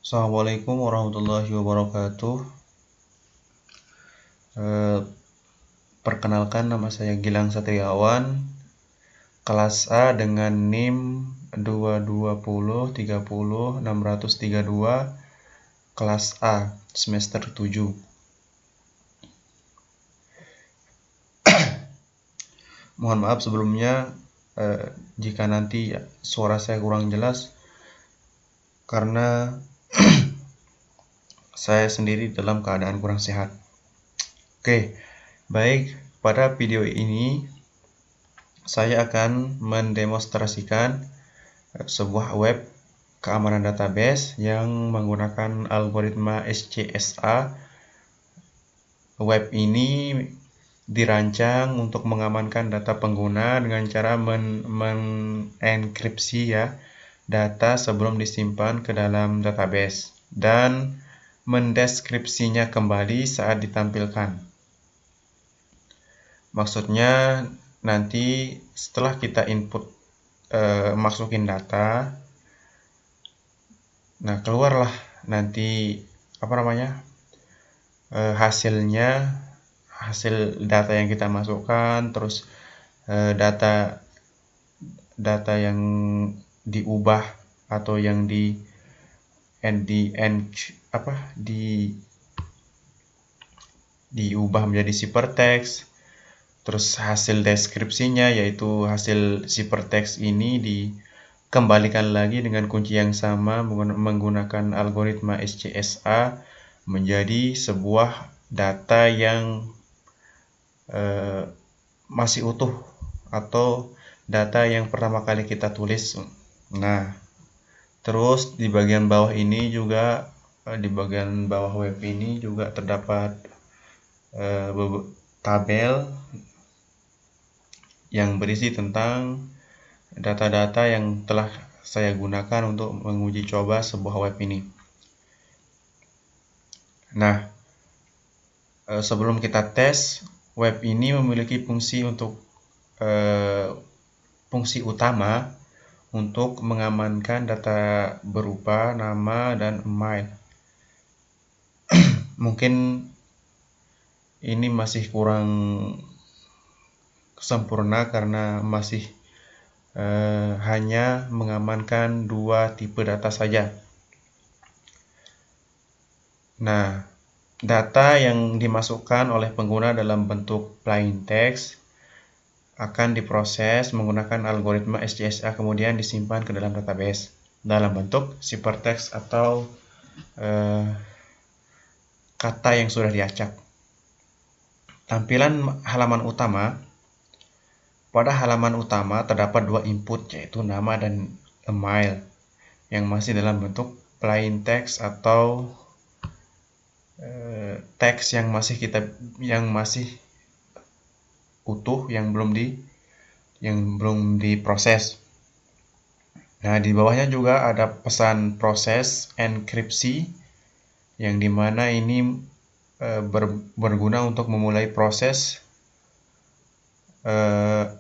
Assalamualaikum warahmatullahi wabarakatuh. Eh, Perkenalkan, nama saya Gilang Satriawan, kelas A dengan NIM 220300632, kelas A, semester 7. Mohon maaf sebelumnya jika nanti suara saya kurang jelas, karena saya sendiri dalam keadaan kurang sehat. Oke, baik. Pada video ini saya akan mendemonstrasikan sebuah web keamanan database yang menggunakan algoritma SCSA. Web ini dirancang untuk mengamankan data pengguna dengan cara menenkripsi data sebelum disimpan ke dalam database dan mendeskripsinya kembali saat ditampilkan. Maksudnya nanti setelah kita input masukin data, nah keluarlah nanti hasilnya, hasil data yang kita masukkan, terus data yang diubah atau yang diubah menjadi ciphertext. Terus hasil deskripsinya, yaitu hasil ciphertext ini dikembalikan lagi dengan kunci yang sama menggunakan algoritma SCSA menjadi sebuah data yang masih utuh atau data yang pertama kali kita tulis. Nah, terus di bagian bawah ini juga, di bagian bawah web ini juga terdapat tabel yang berisi tentang data-data yang telah saya gunakan untuk menguji coba sebuah web ini. Nah, sebelum kita tes, web ini memiliki fungsi utama untuk mengamankan data berupa nama dan email. Mungkin ini masih kurang sempurna karena masih hanya mengamankan 2 tipe data saja. Nah, data yang dimasukkan oleh pengguna dalam bentuk plain text akan diproses menggunakan algoritma SCSA, kemudian disimpan ke dalam database dalam bentuk ciphertext atau kata yang sudah diacak. Tampilan halaman utama. Pada halaman utama terdapat 2 input, yaitu nama dan email, yang masih dalam bentuk plain text atau teks yang masih utuh, yang belum diproses. Nah, di bawahnya juga ada pesan proses enkripsi, yang dimana ini berguna untuk memulai proses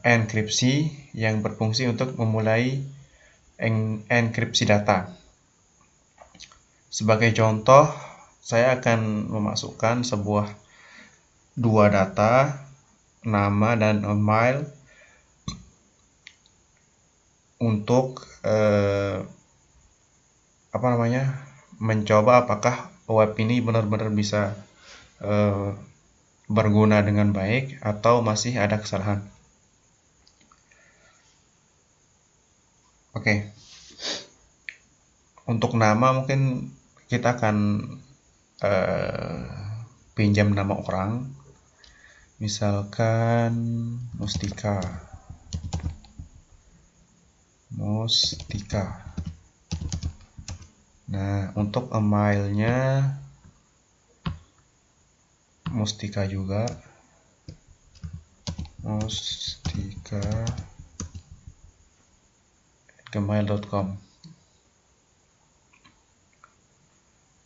enkripsi yang berfungsi untuk memulai enkripsi data. Sebagai contoh, saya akan memasukkan 2 data, nama dan email, untuk mencoba apakah web ini benar-benar bisa berguna dengan baik atau masih ada kesalahan. Oke. Untuk nama mungkin kita akan pinjam nama orang, misalkan Mustika. Nah, untuk emailnya Mustika juga, mustika@gmail.com.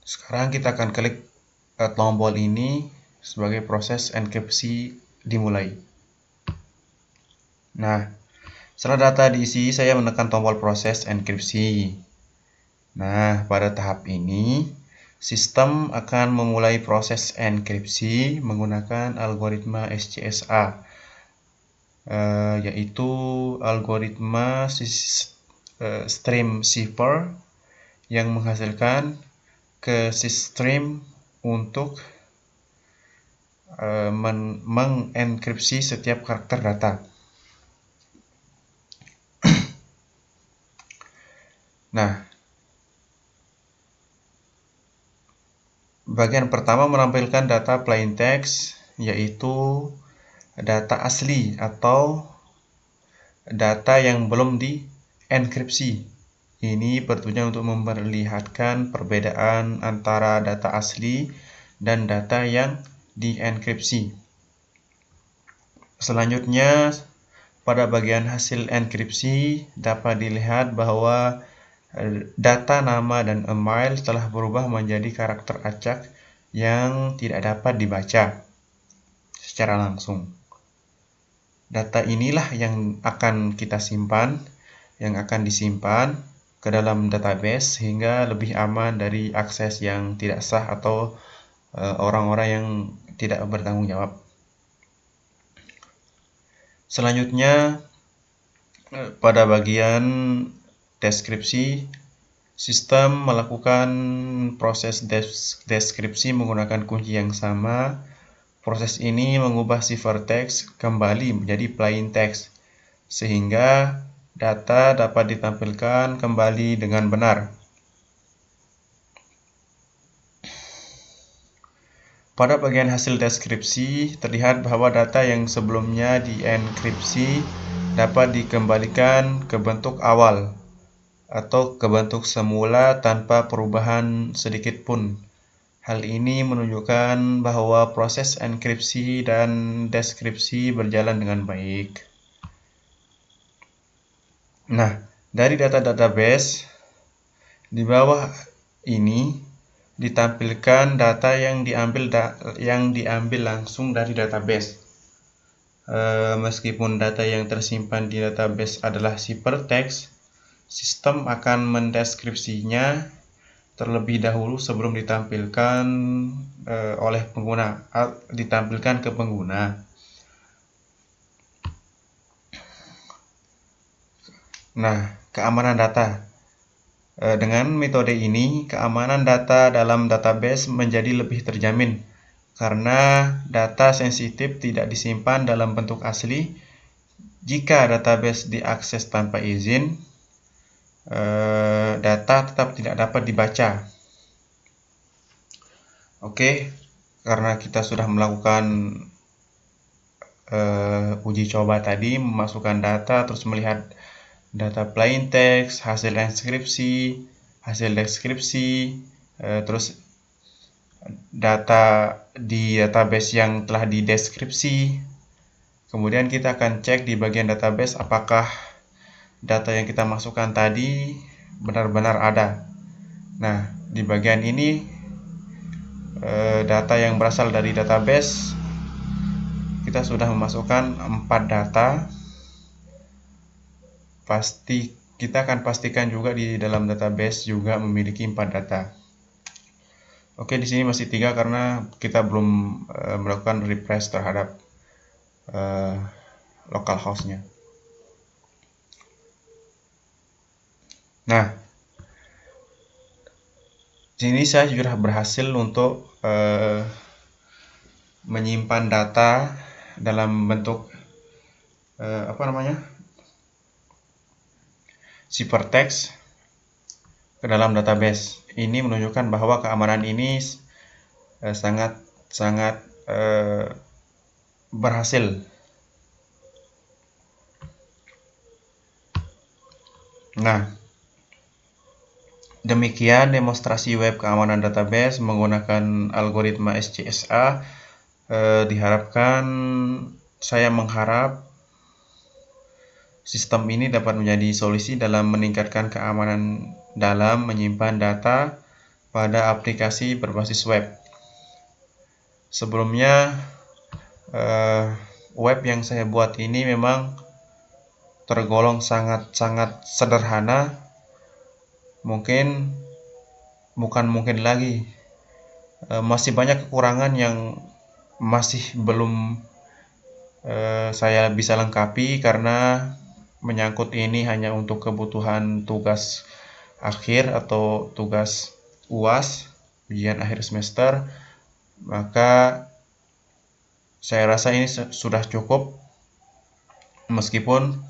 Sekarang kita akan klik tombol ini sebagai proses enkripsi dimulai. Nah, setelah data diisi, saya menekan tombol proses enkripsi. Nah, pada tahap ini, sistem akan memulai proses enkripsi menggunakan algoritma SCSA, yaitu algoritma stream cipher yang menghasilkan ke stream untuk mengenkripsi setiap karakter data. Nah, bagian pertama menampilkan data plain text, yaitu data asli atau data yang belum dienkripsi. Ini bertujuan untuk memperlihatkan perbedaan antara data asli dan data yang dienkripsi. Selanjutnya, pada bagian hasil enkripsi dapat dilihat bahwa data nama dan email telah berubah menjadi karakter acak yang tidak dapat dibaca secara langsung. Data inilah yang akan kita simpan, yang akan disimpan ke dalam database sehingga lebih aman dari akses yang tidak sah atau orang-orang yang tidak bertanggung jawab. Selanjutnya, pada bagian deskripsi, sistem melakukan proses deskripsi menggunakan kunci yang sama. Proses ini mengubah ciphertext kembali menjadi plain text, sehingga data dapat ditampilkan kembali dengan benar. Pada bagian hasil deskripsi, terlihat bahwa data yang sebelumnya dienkripsi dapat dikembalikan ke bentuk awal atau ke bentuk semula tanpa perubahan sedikit pun. Hal ini menunjukkan bahwa proses enkripsi dan deskripsi berjalan dengan baik. Nah, dari data database, di bawah ini ditampilkan data yang diambil langsung dari database. Meskipun data yang tersimpan di database adalah ciphertext, sistem akan mendeskripsinya terlebih dahulu sebelum ditampilkan ditampilkan ke pengguna. Nah, keamanan data. Dengan metode ini, keamanan data dalam database menjadi lebih terjamin karena data sensitif tidak disimpan dalam bentuk asli. Jika database diakses tanpa izin, data tetap tidak dapat dibaca. Oke, karena kita sudah melakukan uji coba tadi, memasukkan data, terus melihat data plain text, hasil enkripsi, hasil deskripsi, terus data di database yang telah dideskripsi. Kemudian kita akan cek di bagian database apakah data yang kita masukkan tadi benar-benar ada. Nah, di bagian ini data yang berasal dari database, kita sudah memasukkan 4 data. Kita akan pastikan juga di dalam database juga memiliki 4 data. Oke, di sini masih 3 karena kita belum melakukan refresh terhadap localhost-nya. Nah, sini saya sudah berhasil untuk menyimpan data dalam bentuk ciphertext ke dalam database. Ini menunjukkan bahwa keamanan ini sangat berhasil. Nah, demikian demonstrasi web keamanan database menggunakan algoritma SCSA. Saya mengharap sistem ini dapat menjadi solusi dalam meningkatkan keamanan dalam menyimpan data pada aplikasi berbasis web. Sebelumnya, web yang saya buat ini memang tergolong sangat-sangat sederhana. Mungkin bukan mungkin lagi, masih banyak kekurangan yang masih belum saya bisa lengkapi karena menyangkut ini hanya untuk kebutuhan tugas akhir atau tugas UAS, ujian akhir semester, maka saya rasa ini sudah cukup meskipun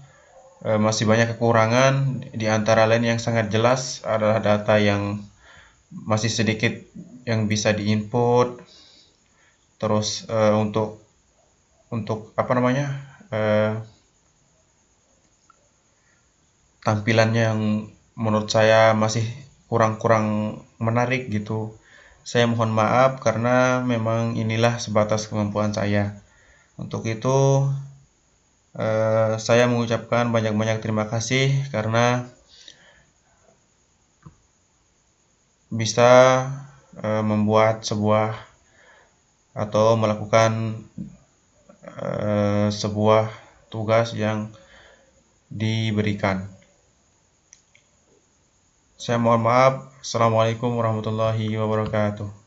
masih banyak kekurangan, di antara lain yang sangat jelas adalah data yang masih sedikit yang bisa diinput, terus untuk apa namanya, tampilannya yang menurut saya masih kurang-kurang menarik gitu. Saya mohon maaf karena memang inilah sebatas kemampuan saya. Untuk itu, saya mengucapkan banyak-banyak terima kasih karena bisa membuat sebuah atau melakukan sebuah tugas yang diberikan. Saya mohon maaf. Assalamualaikum warahmatullahi wabarakatuh.